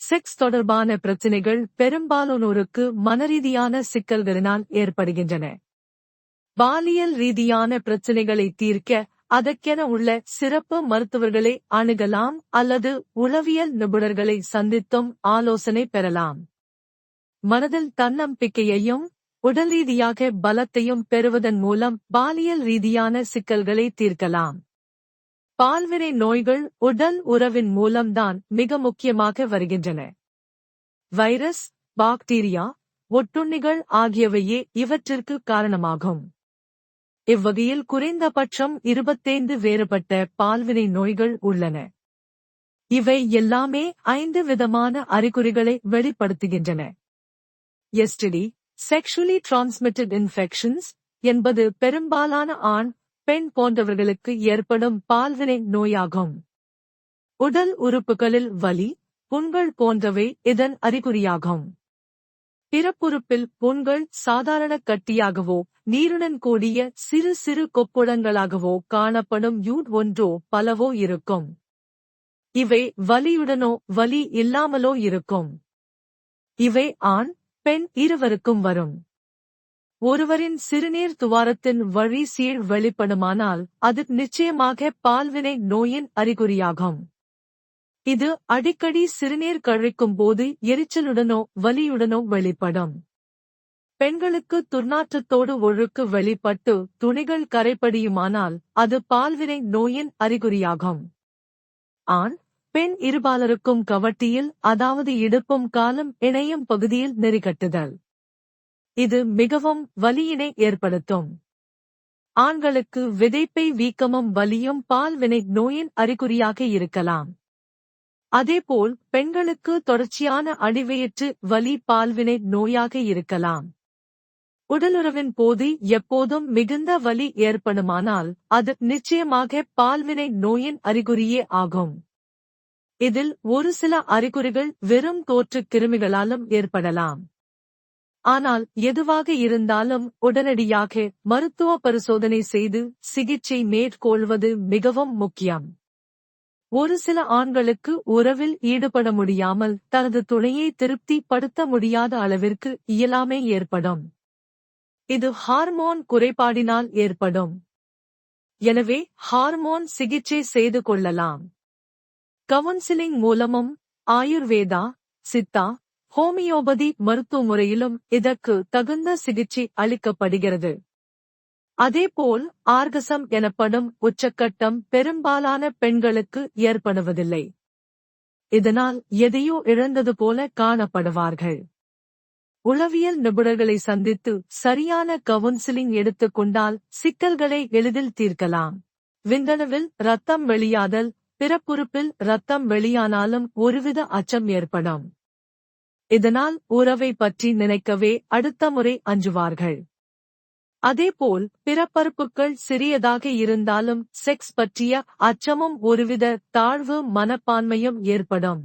Sex தொடர்பான பிரச்சினைகள் பெரும்பாலானோருக்கு மனரீதியான சிக்கல்களினால் ஏற்படுகின்றன. பாலியல் ரீதியான பிரச்சினைகளை தீர்க்க அதற்கென உள்ள சிறப்பு மருத்துவர்களை அணுகலாம் அல்லது உளவியல் நிபுணர்களை சந்தித்தும் ஆலோசனை பெறலாம். மனதில் தன்னம்பிக்கையையும் உடல் ரீதியாக பலத்தையும் பெறுவதன் மூலம் பாலியல் ரீதியான சிக்கல்களை தீர்க்கலாம். பால்வினை நோய்கள் உடல் உறவின் மூலம்தான் மிக முக்கியமாக வருகின்றன. வைரஸ், பாக்டீரியா, ஒட்டுண்ணிகள் ஆகியவையே இவற்றிற்கு காரணமாகும். இவ்வகையில் குறைந்தபட்சம் 25 வேறுபட்ட பால்வினை நோய்கள் உள்ளன. இவை எல்லாமே 5 விதமான அறிகுறிகளை வெளிப்படுத்துகின்றன. எஸ்டிடி, செக்ஷுவலி டிரான்ஸ்மிட்டட் இன்ஃபெக்ஷன்ஸ் என்பது பெரும்பாலான ஆண், பெண் போன்றவர்களுக்கு ஏற்படும் பால்வினை நோயாகும். உடல் உறுப்புகளில் வலி, புண்கள் போன்றவை இதன் அறிகுறியாகும். பிறப்புறுப்பில் புண்கள் சாதாரண கட்டியாகவோ நீருடன் கூடிய சிறு சிறு கொப்புளங்களாகவோ காணப்படும். ஒன்றோ பலவோ இருக்கும். இவை வலியுடனோ வலி இல்லாமலோ இருக்கும். இவை ஆண், பெண் இருவருக்கும் வரும். ஒருவரின் சிறுநீர் துவாரத்தின் வழி சீழ் வெளிப்படுமானால் அது நிச்சயமாக பால்வினை நோயின் அறிகுறியாகும். இது அடிக்கடி சிறுநீர் கழிக்கும் போது எரிச்சலுடனோ வலியுடனோ வெளிப்படும். பெண்களுக்கு துர்நாற்றத்தோடு ஒழுக்கு வெளிப்பட்டு துணிகள் கரைபடியுமானால் அது பால்வினை நோயின் அறிகுறியாகும். ஆண், பெண் இருபாலருக்கும் கவட்டியில் அதாவது இடுப்பும் காலும் இணையும் பகுதியில் நெறிகட்டுதல். இது மிகவும் வலியினை ஏற்படுத்தும். ஆண்களுக்கு விதைப்பை வீக்கமும் வலியும் பால்வினை நோயின் அறிகுறியாக இருக்கலாம். அதேபோல் பெண்களுக்கு தொடர்ச்சியான அடிவயிற்று வலி பால்வினை நோயாக இருக்கலாம். உடலுறவின் போது எப்போதும் மிகுந்த வலி ஏற்படுமானால் அது நிச்சயமாக பால்வினை நோயின் அறிகுறியே ஆகும். இதில் ஒரு சில அறிகுறிகள் வெறும் தோற்றுக் கிருமிகளாலும் ஏற்படலாம். ஆனால் எதுவாக இருந்தாலும் உடனடியாக மருத்துவ பரிசோதனை செய்து சிகிச்சை மேற்கொள்வது மிகவும் முக்கியம். ஒரு சில ஆண்களுக்கு உறவில் ஈடுபட முடியாமல் தனது துணையை திருப்திப்படுத்த முடியாத அளவிற்கு இயலாமை ஏற்படும். இது ஹார்மோன் குறைபாடினால் ஏற்படும். எனவே ஹார்மோன் சிகிச்சை செய்து கொள்ளலாம். கவுன்சிலிங் மூலமும் ஆயுர்வேதா, சித்தா, ஹோமியோபதி மருத்துவ முறையிலும் இதற்கு தகுந்த சிகிச்சை அளிக்கப்படுகிறது. அதேபோல் ஆர்கசம் எனப்படும் உச்சக்கட்டம் பெரும்பாலான பெண்களுக்கு ஏற்படுவதில்லை. இதனால் எதையோ இழந்தது போல காணப்படுவார்கள். உளவியல் நிபுணர்களை சந்தித்து சரியான கவுன்சிலிங் எடுத்துக் கொண்டால் சிக்கல்களை எளிதில் தீர்க்கலாம். விந்தணுவில் இரத்தம் வெளியாதல், பிறப்புறுப்பில் இரத்தம் வெளியானாலும் ஒருவித அச்சம் ஏற்படும். இதனால் உறவை பற்றி நினைக்கவே அடுத்த முறை அஞ்சுவார்கள். அதேபோல் பிறப்பறுப்புகள் சிறியதாக இருந்தாலும் செக்ஸ் பற்றிய அச்சமும் ஒருவித தாழ்வு மனப்பான்மையும் ஏற்படும்.